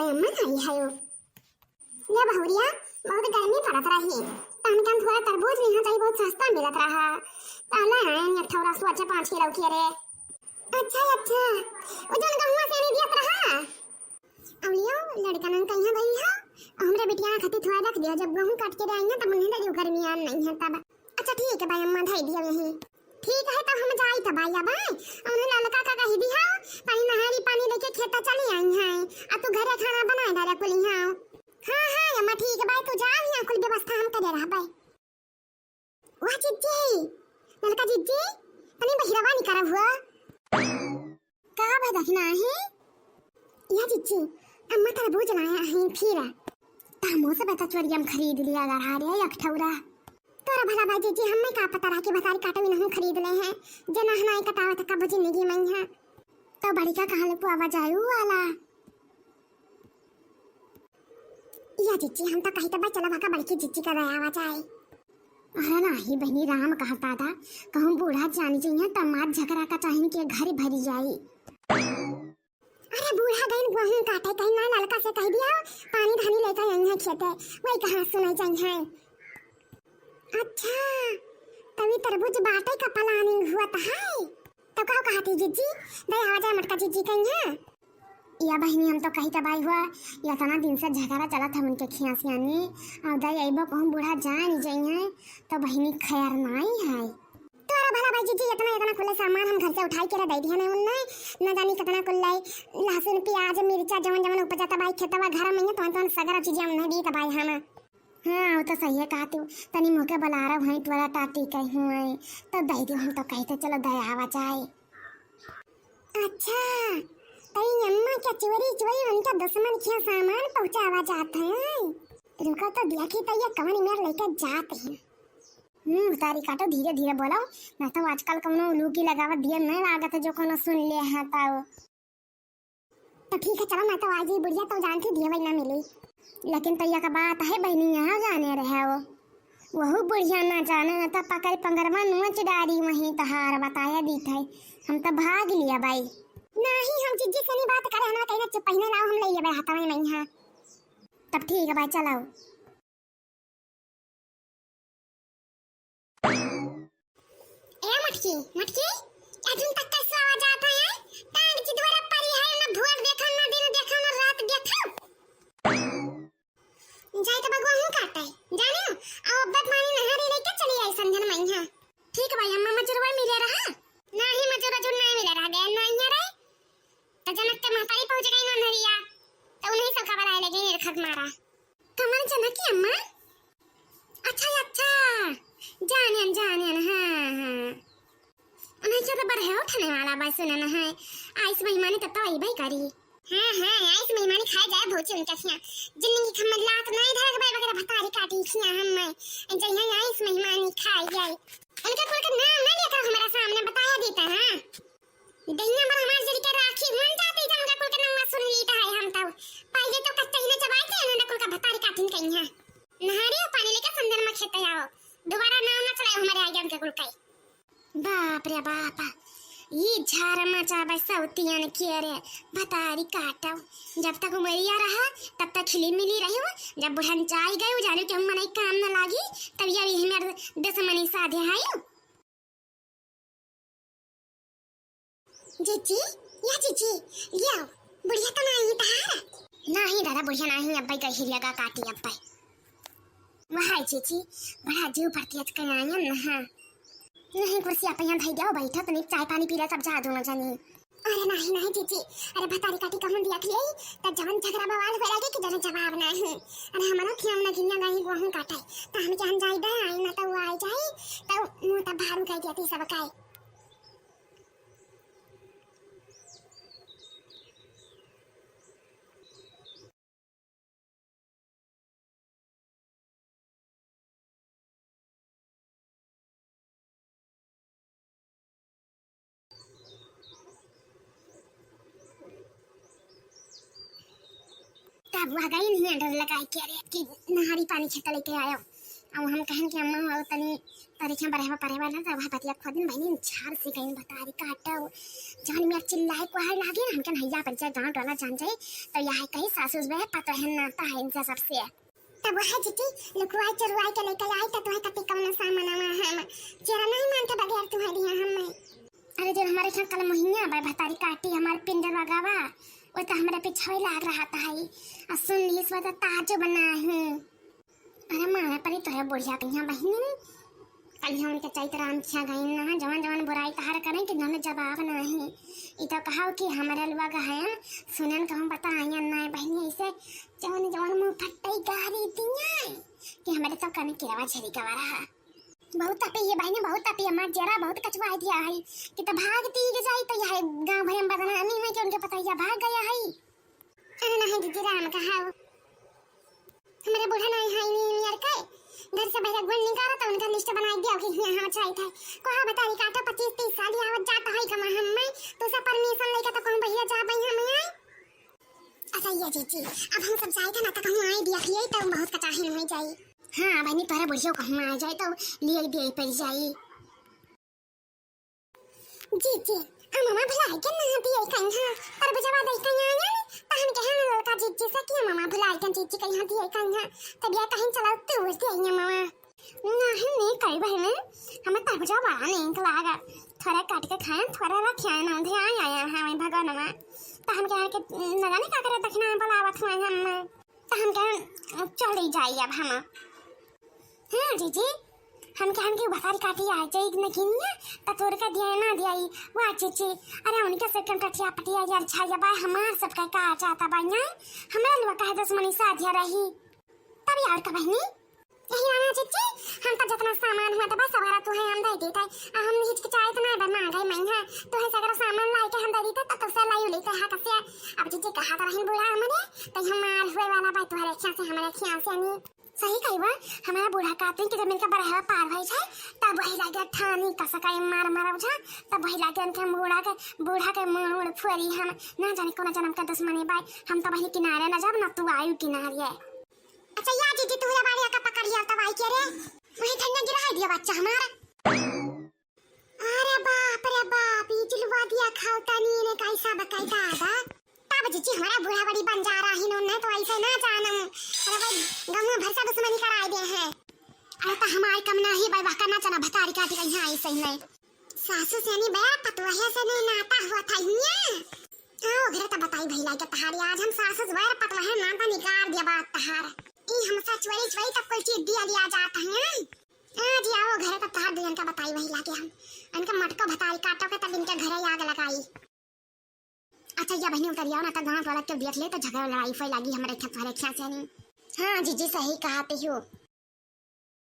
अम्मा आई है ये बहुरिया बहुत गर्मी पड़त रही तन थोड़ा तरबूज यहाँ चाहिए बहुत सस्ता मिलत रहा ताला है ये थोड़ा सो अच्छा 5 किलो की रे अच्छा वो जन गहुआ से नहीं दियत रहा अवलियो लड़का नन कहिया गई है हमरे बिटिया खाती थोड़ा रख दिया जब गहूं काट के आएंगे तब उन्हें दे गर्मी आ नहीं है तब अच्छा ठीक है भाई अम्मा धाई दिया यही ठीक है तब हम जाई तब आया भाई उन्हें ललका का कही दिया पानी नहारी पानी लेके खेता चली आई है अब तू घरे खाना बनाए डाले कुली हां हां अम्मा ठीक है भाई तू जा यहां कुल व्यवस्था हम करे रहा भाई वाह जीजी ललका जीजी तनी बहिरवा नहीं करा हुआ का भाई देखना है या जीजी अम्मा तरबूज लाया है फिर तामो से बता चोरियम खरीद लिया गढ़ा रे एक ठौरा तोरा भला भाई जीजी हमें का पता रहा कि बतारी काटे में नहीं खरीद ले हैं जना हनाई कटावा तक का जिंदगी में है तो बड़ी का कहां ले आवाज आयु वाला या जीजी हम तो कहीं तो चला भाका बड़की जीजी का आवाज आए अरे नहीं बहनी राम कहता था कहूं बूढ़ा जानी चाहिए तमाद झगड़ा का चाहिए कि घर भरी जाए अरे बूढ़ा गई गेहूं काटे कहीं ना लड़का से कह दिया पानी धानी लेकर आई है खेते वही कहां सुनाई चाहिए अच्छा तभी तरबूज बाटे का प्लानिंग हुआ था तो कहा थी जीजी दे आवाज मटका जीजी कहीं है या बहनी हम तो कहीं तबाही हुआ या तना दिन से झगड़ा चला था उनके खियासियानी और दई अइबो कहूं बूढ़ा जान जाइए तो बहनी खैर नहीं है तोरा भला भाई जीजी इतना खुले सामान हम घर से उठाई के दे दिया नहीं उन्ने न जानी कितना कुल्ले लहसुन प्याज मिर्चा जवन उपजाता भाई खेतवा घर में तो सगरा चीजें हमने दी भाई हम हां वो तो सही है कहा तू तनी मोके बुला रहा भाई तोरा टाटी कहीं हुए तो दे दियो हम तो कहते चलो दया आवा जाए अच्छा तई अम्मा क्या चोरी उनका दुश्मन क्या सामान पहुंचावा जाता है रुको तो देखी तो ये कवन मेरे लेके जाते हैं तारी काटो धीरे धीरे बोलो ना तो आजकल कोनो उल्लू की लगावत दिए नहीं लागत है जो कोनो सुन ले है तो ठीक है चलो मैं तो आज ही बुढ़िया तो जानती दिए वही ना मिली लेकिन तैया का बात है बहनी यहाँ जाने रहे वो बुढ़िया ना जाने ना तो पकड़ पंगरवा नोच डारी वहीं तहार बताया दी थे हम तो भाग लिया भाई नहीं हम जीजी से नहीं बात करे हम कहीं चुप पहने लाओ हम ले ये हाथ में नहीं है तब ठीक है भाई चलाओ ए मटकी अजून तक कैसे आवाज आता है टांग जी द्वारा परी है ना भोर देखा ना दिन देखा ना रात देखा जाए तो भगवान हूं काटे जाने अब अब्बत मानी नहारी लेके चली आई संधन में हां ठीक है भाई अम्मा मजरूर मिले रहा नहीं मजरूर नहीं मिले रहा गया नहीं है रे तो जनक के महतारी पहुंच गई ना नरिया तो उन्हीं सब खबर आए लगी निरखत मारा कमर जनक की अम्मा अच्छा जाने हां उन्हें क्या तो बरहे उठने वाला बस सुनना है आइस मेहमानी तब तो आई भाई करी हां आइस मेहमानी खाए जाए भोज उनका खिया जिंदगी खमद लात नहीं धर भाई वगैरह भतारी काटी खिया हम मैं जइया आइस मेहमानी खाए जाए उनका कुल का नाम ना लेकर हमारा सामने बताया देता हां दहिया पर हमार जरी के राखी मन जाती जब उनका कुल का नाम सुन लीता है हम तो पहले तो कत्ते ही ने चबाई थे उनका कुल का भतारी काटिन कहीं हां नहारी और पानी लेकर संदर में खेते आओ दोबारा नाम ना चलाए हमारे आगे उनके कुल का बाप रे बाप ये झार मचा बैसा उतिया ने किया रे भतारी काटा जब तक उमरिया रहा तब तक खिली मिली रही हो जब बुढ़न चाय गए जाने के हम मने काम न लागी तब ये हमारे दुश्मनी साधे आयो जीजी लिया बुढ़िया तो नहीं तार नहीं दादा बुढ़िया नहीं अब भाई कहीं लगा काटी अब भाई वहां जीजी बड़ा जीव पड़ती है कहीं आया ना हां नहीं कुर्सी आप यहाँ भाई जाओ बैठो तो चाय पानी पी ले सब जा दो ना जाने अरे नहीं जीजी अरे भतारी काटी कहूं दिया थी त जवन झगड़ा बवाल हो लगे कि जने जवाब नहीं अरे हमरो खियाम ना गिन्ना नहीं वहां काटे त हम जान जाई दे आई ना तो आई जाए तो मुंह त भारू कह दिया थी सब काय तब वह गई नहीं अंडर लगा के अरे कि नहारी पानी छता लेके आया और हम कहन कि अम्मा हो तनी तारीखें बरहवा परेवा ना तब बतिया खुदिन बहनी झार से कहीं बतारी काटो जान में चिल्लाए को है लागे हम के नैया परिचय गांव टोला जान जाए तो यह कहीं सासुस बे पता है नाता है इनसे सबसे तब वह जीती लुकवाई चरवाई के लेकर आई तो तुम्हें कति कम सामान हम जरा नहीं मानते बगैर तुम्हारी हम अरे जो हमारे यहाँ कल महीना भाई भतारी काटी हमारे पिंडर लगावा वो तो हमारे पीछे लाग रहा था और सुन ली इस वजह ताजो बना है अरे मारे परी तो है बुढ़िया कहीं बहनी कल हम के चैत राम खिया गई ना जवान जवान बुराई तार करें कि दोनों जवाब ना है ये तो कहा कि हमारे लुआ का है सुनन कहूँ बताया ना बहनी ऐसे जवान जवान मुँह फट्टे गारी दिया कि हमारे तो कने किरवा झरी गवा रहा बहुत तपे ये बहनी बहुत तपे हमार जरा बहुत कचवा दिया है कि तो भागती जाई तो यह गांव भर में बदना नहीं मैं कि उनके पता या भाग गया है अरे नहीं दीदी राम कहा हमारे बूढ़ा नहीं है नहीं यार के घर से बाहर गुण निकाला तो उनका लिस्ट बनाई दिया कि यहां चाहिए था कोहा बता रही काटो 25-30 साल आवत जाता है कमा हम में तो सब परमिशन लेके तो कौन भैया जा भैया मैं अच्छा ये जी अब हम सब जाए थे ना तो कहूं आई दिया लिए तो बहुत कचाही नहीं जाई हां बहनी तोरे बुढ़ियो कहूं आ जाए तो लिए दिए पड़ जाई जी मामा भुला के ना दिए कहीं पर बजवा दे कहीं आया तो हम कहे ना लड़का जी से कि मामा भुला के जी कहीं दिए कहीं तब ये कहीं चला तो उसे आइए मामा ना है नहीं कई बहन हमें तब जो बड़ा नहीं लागा थोड़ा काट के खाए थोड़ा रखिया ना थे आया है मैं भगवान में तो हम कहे कि लगाने का करे दखना बुलावत हुए हम तो हम कहे चली जाइए अब हम हां जी हम कहन के भतारी काटी आ जाए कि नहीं तो तोड़ का दिया ना दिया वाह चीची अरे उनके से कम कटिया पटिया यार छाया बा हमार सब का चाहता बा ना हमरा लुआ कहे 10 मनी साधिया रही तब यार का बहनी यही आना चीची हम तो जितना सामान हुआ तो बस सवारा तो है हम दे देते हम हिचकिचाए तो ना बना गए महंगा तो है सगरा सामान लाई के हम दे देते तो से लाई लेते है कसे अब चीची कहा तो रहन बुढ़ा हमरे तो हमार हुए वाला बात तुम्हारे ख्याल से हमारे ख्याल से नहीं सही कही बा हमारा बूढ़ा कहते हैं कि जब इनका बरहवा पार भई जाए तब वही लागे ठानी कसकाई मार मारब जा तब वही लागे उनके बूढ़ा के मुड़ फुरी हम ना जाने कौन जन्म का दुश्मनी बाई हम तो वही किनारे न जब न तू आयु किनारे अच्छा या जी तू या बाड़ी का पकड़ लिया तब आई के रे वही ठंडा गिरा दिया बच्चा हमारा अरे बाप ई चिलवा दिया खाओता नहीं ने कैसा बकायदा आदा तब जी हमारा बूढ़ा बड़ी बन जा रहा है ना तो ऐसे ना जानम अरे भाई गांव में भरसा दुश्मनी कराई दे है अरे तो हमारी कम नहीं भाई वाका ना चना भतारी काटी कहीं ऐसे ही नहीं सासू से नहीं बया पतवाहे से नहीं नाता हुआ था ये ओ घर तो बताई भैला के तहारी आज हम सासू जोर पतवाहे नाता निकाल दिया बात तहार ई हम सच वही तब कोई चीज दिया जाता है आज आओ घर तो तहार दियन का बताई भैला के हम इनका मटका भतारी काटो के तब इनके घरे आग लगाई अच्छा या बहनी उतरिया ना तो गांव वाला के देख ले तो झगड़ा लड़ाई फैल लगी हमारे खेत वाले खेत से नहीं हां जी सही कहा ते हो